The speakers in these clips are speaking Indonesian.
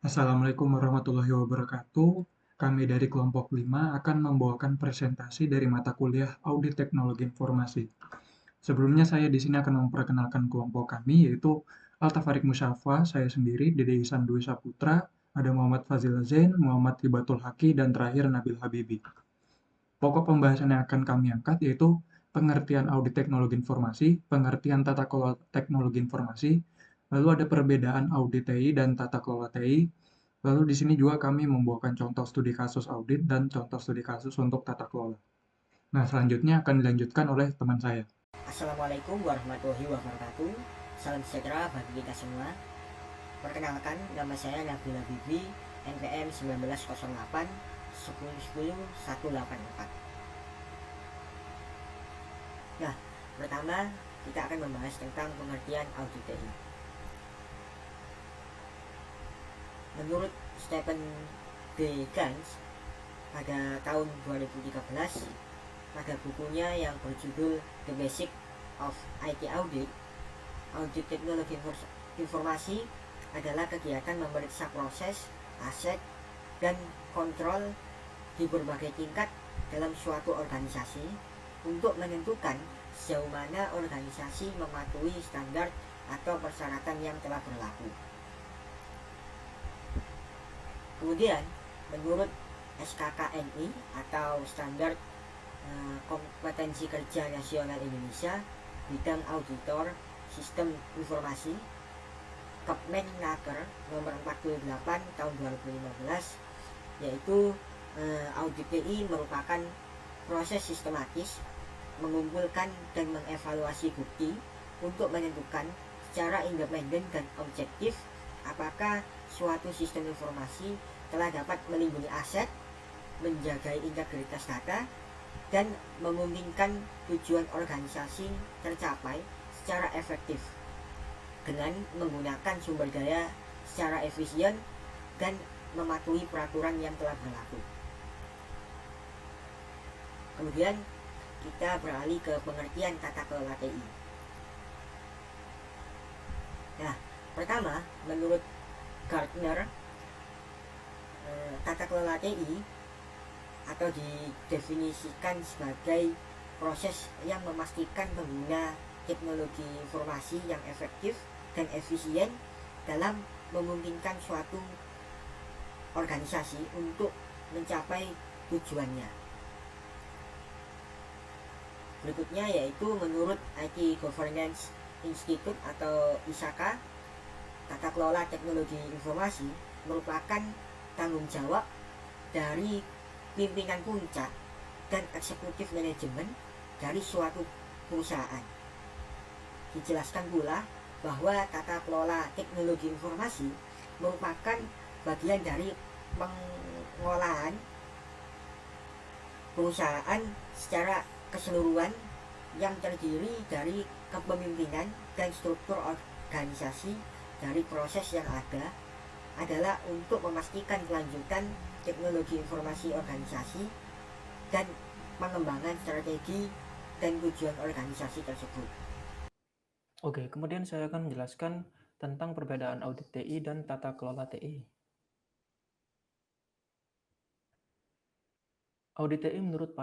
Assalamualaikum warahmatullahi wabarakatuh. Kami dari kelompok 5 akan membawakan presentasi dari mata kuliah Audit Teknologi Informasi. Sebelumnya saya di sini akan memperkenalkan kelompok kami, yaitu Altafarik Musyafa, saya sendiri, Dede Ihsan Dwi Saputra, ada Muhammad Fazil Zain, Muhammad Hibatul Haki, dan terakhir Nabil Habibi. Pokok pembahasan yang akan kami angkat yaitu pengertian audit teknologi informasi, pengertian tata kelola teknologi informasi, lalu ada perbedaan audit TI dan tata kelola TI, lalu di sini juga kami membawakan contoh studi kasus audit dan contoh studi kasus untuk tata kelola. Nah, selanjutnya akan dilanjutkan oleh teman saya. Assalamualaikum warahmatullahi wabarakatuh. Salam sejahtera bagi kita semua. Perkenalkan, nama saya Nabil Habibi, NPM 1908 1010 184. Nah, pertama kita akan membahas tentang pengertian audit TI. Menurut Stephen D. Gans pada tahun 2013, pada bukunya yang berjudul The Basic of IT Audit, audit teknologi informasi adalah kegiatan memeriksa proses, aset, dan kontrol di berbagai tingkat dalam suatu organisasi untuk menentukan sejauh mana organisasi mematuhi standar atau persyaratan yang telah berlaku. Kemudian, menurut SKKNI atau Standar Kompetensi Kerja Nasional Indonesia bidang auditor sistem informasi, Kepmennaker nomor 48 tahun 2015, yaitu audit TI merupakan proses sistematis mengumpulkan dan mengevaluasi bukti untuk menentukan secara independen dan objektif apakah suatu sistem informasi telah dapat melindungi aset, menjaga integritas data, dan memungkinkan tujuan organisasi tercapai secara efektif dengan menggunakan sumber daya secara efisien dan mematuhi peraturan yang telah berlaku. Kemudian kita beralih ke pengertian tata kelola TI. Nah, pertama, menurut Gartner, tata kelola TI atau didefinisikan sebagai proses yang memastikan pengguna teknologi informasi yang efektif dan efisien dalam memungkinkan suatu organisasi untuk mencapai tujuannya. Berikutnya yaitu menurut IT Governance Institute atau ISAKA, tata kelola teknologi informasi merupakan tanggung jawab dari pimpinan puncak dan eksekutif manajemen dari suatu perusahaan. Dijelaskan pula bahwa tata kelola teknologi informasi merupakan bagian dari pengolahan perusahaan secara keseluruhan yang terdiri dari kepemimpinan dan struktur organisasi. Dari proses yang ada adalah untuk memastikan kelanjutan teknologi informasi organisasi dan pengembangan strategi dan tujuan organisasi tersebut. Oke, kemudian saya akan menjelaskan tentang perbedaan audit TI dan tata kelola TI. Audit TI menurut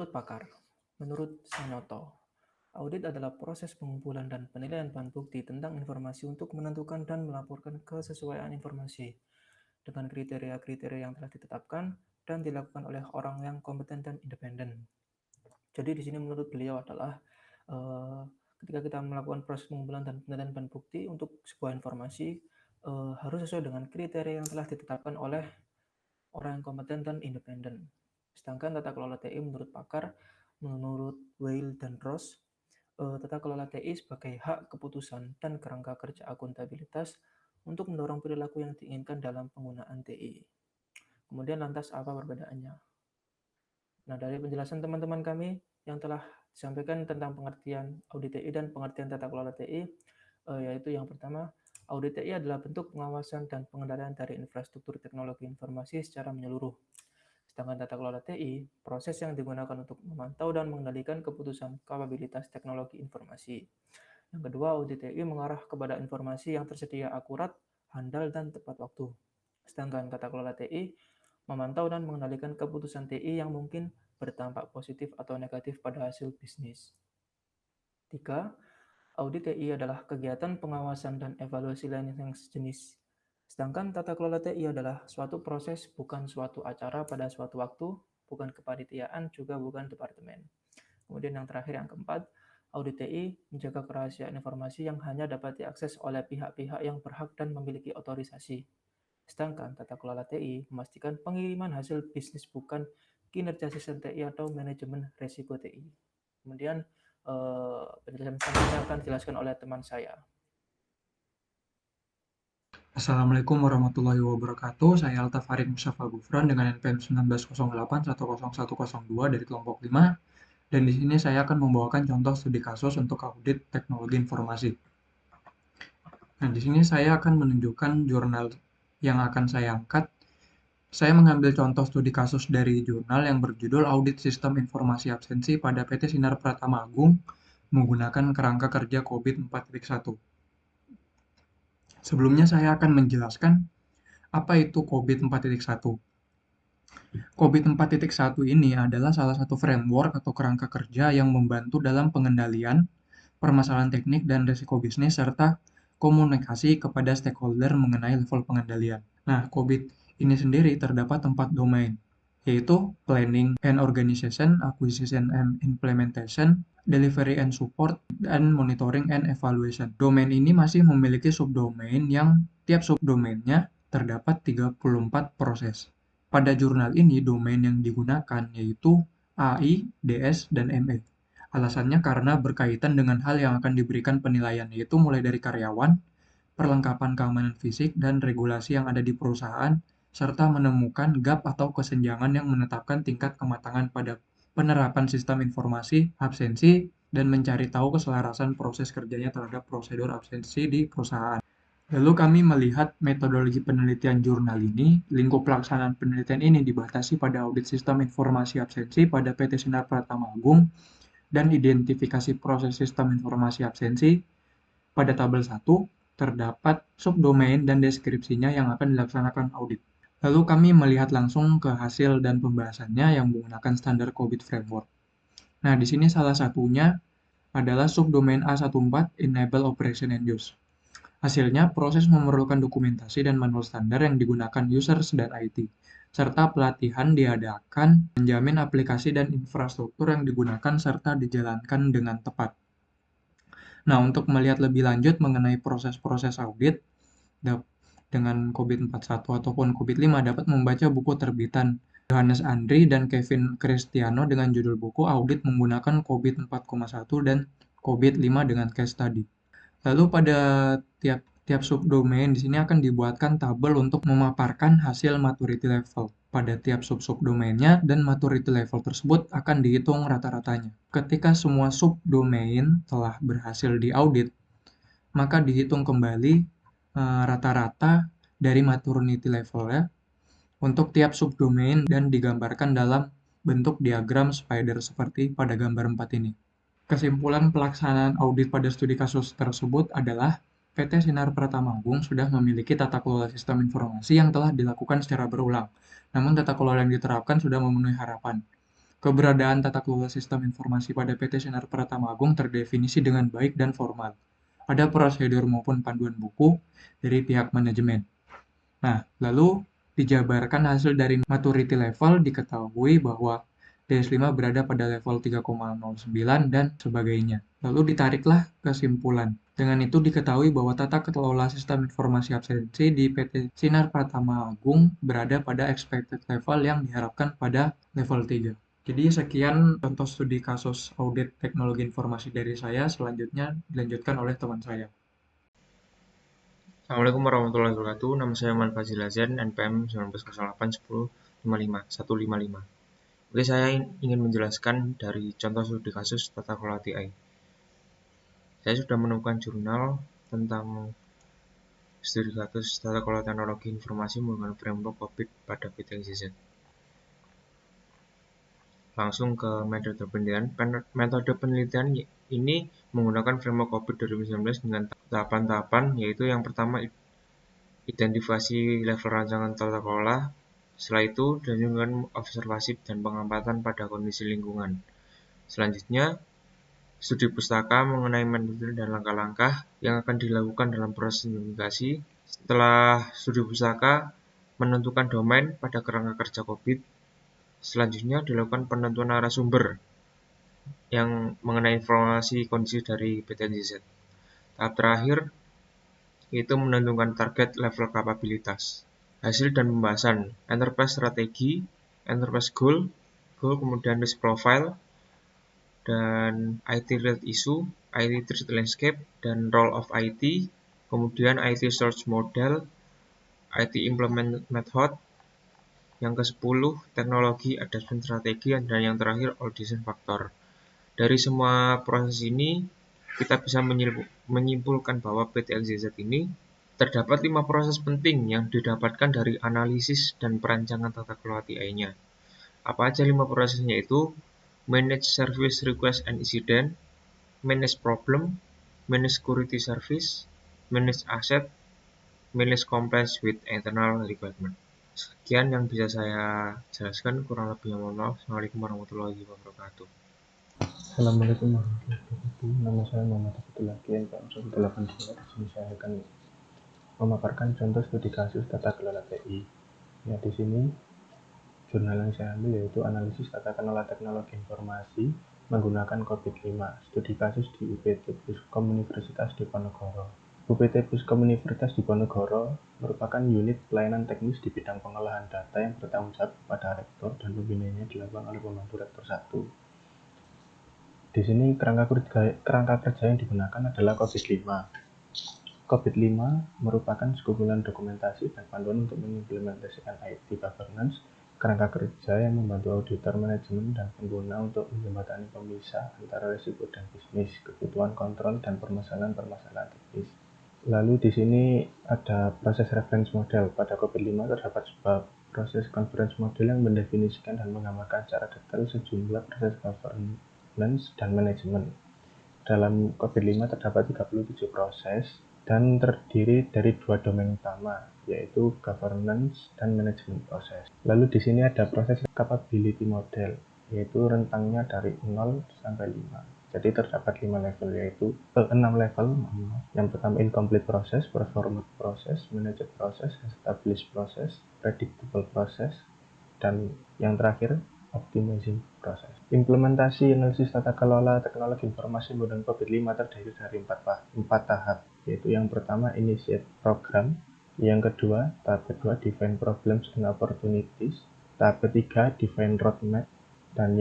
pakar, menurut Sanoto, audit adalah proses pengumpulan dan penilaian bahan bukti tentang informasi untuk menentukan dan melaporkan kesesuaian informasi dengan kriteria-kriteria yang telah ditetapkan dan dilakukan oleh orang yang kompeten dan independen. Jadi di sini menurut beliau adalah ketika kita melakukan proses pengumpulan dan penilaian bahan bukti untuk sebuah informasi harus sesuai dengan kriteria yang telah ditetapkan oleh orang yang kompeten dan independen. Sedangkan tata kelola TI menurut pakar, menurut Weil dan Ross, tata kelola TI sebagai hak keputusan dan kerangka kerja akuntabilitas untuk mendorong perilaku yang diinginkan dalam penggunaan TI. Kemudian lantas apa perbedaannya? Nah, dari penjelasan teman-teman kami yang telah disampaikan tentang pengertian audit TI dan pengertian tata kelola TI, yaitu yang pertama, audit TI adalah bentuk pengawasan dan pengendalian dari infrastruktur teknologi informasi secara menyeluruh. Sedangkan tata kelola TI, proses yang digunakan untuk memantau dan mengendalikan keputusan kapabilitas teknologi informasi. Yang kedua, audit TI mengarah kepada informasi yang tersedia akurat, handal, dan tepat waktu. Sedangkan tata kelola TI memantau dan mengendalikan keputusan TI yang mungkin berdampak positif atau negatif pada hasil bisnis. 3. Audit TI adalah kegiatan pengawasan dan evaluasi lain yang sejenis. Sedangkan tata kelola TI adalah suatu proses, bukan suatu acara pada suatu waktu, bukan kepanitiaan, juga bukan departemen. Kemudian yang terakhir, yang keempat, audit TI menjaga kerahasiaan informasi yang hanya dapat diakses oleh pihak-pihak yang berhak dan memiliki otorisasi. Sedangkan tata kelola TI memastikan pengiriman hasil bisnis, bukan kinerja sistem TI atau manajemen resiko TI. Kemudian penjelasan selanjutnya akan dijelaskan oleh teman saya. Assalamualaikum warahmatullahi wabarakatuh. Saya Altafarid Mustafa Gufran dengan NPM 1908-10102 dari kelompok 5. Dan di sini saya akan membawakan contoh studi kasus untuk audit teknologi informasi. Nah, di sini saya akan menunjukkan jurnal yang akan saya angkat. Saya mengambil contoh studi kasus dari jurnal yang berjudul Audit Sistem Informasi Absensi pada PT Sinar Pratama Agung menggunakan kerangka kerja COVID 4.1. Sebelumnya saya akan menjelaskan apa itu COVID 4.1. COVID 4.1 ini adalah salah satu framework atau kerangka kerja yang membantu dalam pengendalian permasalahan teknik dan risiko bisnis serta komunikasi kepada stakeholder mengenai level pengendalian. Nah, COVID ini sendiri terdapat 4 domain, yaitu Planning and Organization, Acquisition and Implementation, Delivery and Support, dan Monitoring and Evaluation. Domain ini masih memiliki subdomain yang tiap subdomainnya terdapat 34 proses. Pada jurnal ini, domain yang digunakan yaitu AI, DS, dan ME. Alasannya karena berkaitan dengan hal yang akan diberikan penilaian, yaitu mulai dari karyawan, perlengkapan keamanan fisik, dan regulasi yang ada di perusahaan, serta menemukan gap atau kesenjangan yang menetapkan tingkat kematangan pada penerapan sistem informasi absensi dan mencari tahu keselarasan proses kerjanya terhadap prosedur absensi di perusahaan. Lalu kami melihat metodologi penelitian jurnal ini. Lingkup pelaksanaan penelitian ini dibatasi pada audit sistem informasi absensi pada PT Sinar Pratama Agung dan identifikasi proses sistem informasi absensi. Pada tabel 1 terdapat subdomain dan deskripsinya yang akan dilaksanakan audit. Lalu kami melihat langsung ke hasil dan pembahasannya yang menggunakan standar COVID Framework. Nah, di sini salah satunya adalah subdomain A14 Enable Operation and Use. Hasilnya, proses memerlukan dokumentasi dan manual standar yang digunakan users dan IT, serta pelatihan diadakan menjamin aplikasi dan infrastruktur yang digunakan serta dijalankan dengan tepat. Nah, untuk melihat lebih lanjut mengenai proses-proses audit dengan COVID-41 ataupun COVID-5 dapat membaca buku terbitan Johannes Andri dan Kevin Cristiano dengan judul buku Audit Menggunakan COVID-4,1 dan COVID-5 dengan case study. Lalu pada tiap subdomain di sini akan dibuatkan tabel untuk memaparkan hasil maturity level pada tiap subdomainnya dan maturity level tersebut akan dihitung rata-ratanya. Ketika semua subdomain telah berhasil diaudit, maka dihitung kembali rata-rata dari maturity level ya untuk tiap subdomain dan digambarkan dalam bentuk diagram spider seperti pada gambar 4 ini. Kesimpulan pelaksanaan audit pada studi kasus tersebut adalah PT Sinar Pratama Agung sudah memiliki tata kelola sistem informasi yang telah dilakukan secara berulang. Namun tata kelola yang diterapkan sudah memenuhi harapan. Keberadaan tata kelola sistem informasi pada PT Sinar Pratama Agung terdefinisi dengan baik dan formal. Ada prosedur maupun panduan buku dari pihak manajemen. Nah, lalu dijabarkan hasil dari maturity level diketahui bahwa DS5 berada pada level 3,09 dan sebagainya. Lalu ditariklah kesimpulan. Dengan itu diketahui bahwa tata kelola sistem informasi absensi di PT Sinar Pratama Agung berada pada expected level yang diharapkan pada level 3. Jadi sekian contoh studi kasus audit teknologi informasi dari saya, selanjutnya dilanjutkan oleh teman saya. Assalamualaikum warahmatullahi wabarakatuh. Nama saya Man Fazil Azan, NPM 1908-10-155. Oke, saya ingin menjelaskan dari contoh studi kasus tata kelola TI. Saya sudah menemukan jurnal tentang studi kasus tata kelola teknologi informasi menggunakan framework COVID pada PTXZ. Langsung ke metode penelitian. Metode penelitian ini menggunakan framework COVID 2019 dengan tahapan-tahapan, yaitu yang pertama identifikasi level rancangan tata kelola. Setelah itu, dilanjutkan observasi dan pengamatan pada kondisi lingkungan. Selanjutnya, studi pustaka mengenai metode dan langkah-langkah yang akan dilakukan dalam proses implementasi. Setelah studi pustaka, menentukan domain pada kerangka kerja COVID. Selanjutnya, dilakukan penentuan narasumber yang mengenai informasi kondisi dari PTNJZ. Tahap terakhir, yaitu menentukan target level kapabilitas. Hasil dan pembahasan enterprise strategi, enterprise goal, kemudian risk profile, dan IT related issue, IT threat landscape, dan role of IT, kemudian IT search model, IT implement method, yang ke-10 teknologi adjustment strategi, dan yang terakhir audition factor. Dari semua proses ini, kita bisa menyimpulkan bahwa PTNJZ ini terdapat 5 proses penting yang didapatkan dari analisis dan perancangan tata kelola TI-nya. Apa aja 5 prosesnya itu? Manage service request and incident, manage problem, manage security service, manage asset, manage compliance with internal requirement. Sekian yang bisa saya jelaskan, kurang lebihnya mohon maaf. Assalamualaikum warahmatullahi wabarakatuh. Assalamualaikum warahmatullahi wabarakatuh. Nama saya Muhammad Abdullah NPM 182. Di sini saya akan memaparkan contoh studi kasus tata kelola TI. Ya, di sini jurnal yang saya ambil yaitu analisis tata kelola teknologi informasi menggunakan COVID-5. Studi kasus di UPT Puskom Universitas Diponegoro. UPT Puskom Universitas Diponegoro merupakan unit pelayanan teknis di bidang pengolahan data yang bertanggung jawab kepada rektor dan pembinanya dilakukan oleh pembantu rektor 1. Di sini kerangka kerja yang digunakan adalah COVID-5. COVID-5 merupakan sekumpulan dokumentasi dan panduan untuk mengimplementasikan IT governance, kerangka kerja yang membantu auditor manajemen dan pengguna untuk menjembatani pemisah antara risiko dan bisnis, kebutuhan kontrol dan permasalahan-permasalahan teknis. Lalu di sini ada proses reference model. Pada COVID-5 terdapat sebuah proses conference model yang mendefinisikan dan menggambarkan secara detail sejumlah proses governance dan manajemen. Dalam COVID-5 terdapat 37 proses dan terdiri dari 2 domain utama, yaitu governance dan manajemen proses. Lalu di sini ada proses capability model, yaitu rentangnya dari 0 sampai 5. Jadi terdapat 5 level, yaitu 6 level. Yang pertama incomplete process, performed process, managed process, established process, predictable process, dan yang terakhir optimizing process. Implementasi analisis tata kelola teknologi informasi menggunakan COVID-5 terdiri dari 4 tahap, yaitu yang pertama initiate program, yang kedua tahap kedua define problems and opportunities, tahap ketiga define roadmap, dan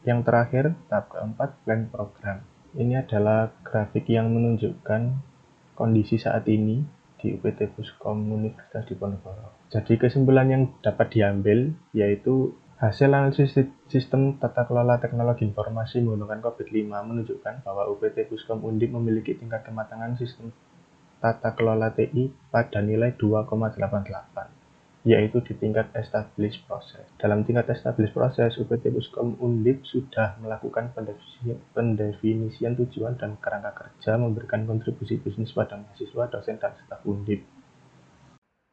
yang terakhir tahap keempat plan program. Ini adalah grafik yang menunjukkan kondisi saat ini di UPT Puskom Universitas Diponegoro. Jadi kesimpulan yang dapat diambil yaitu hasil analisis sistem tata kelola teknologi informasi menggunakan COVID-5 menunjukkan bahwa UPT Puskom Undip memiliki tingkat kematangan sistem tata kelola TI pada nilai 2,88, yaitu di tingkat established process. Dalam tingkat established process, UPT Puskom Undip sudah melakukan pendefinisian tujuan dan kerangka kerja, memberikan kontribusi bisnis pada mahasiswa, dosen, dan staf Undip.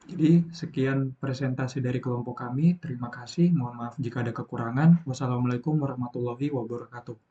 Jadi, sekian presentasi dari kelompok kami. Terima kasih. Mohon maaf jika ada kekurangan. Wassalamualaikum warahmatullahi wabarakatuh.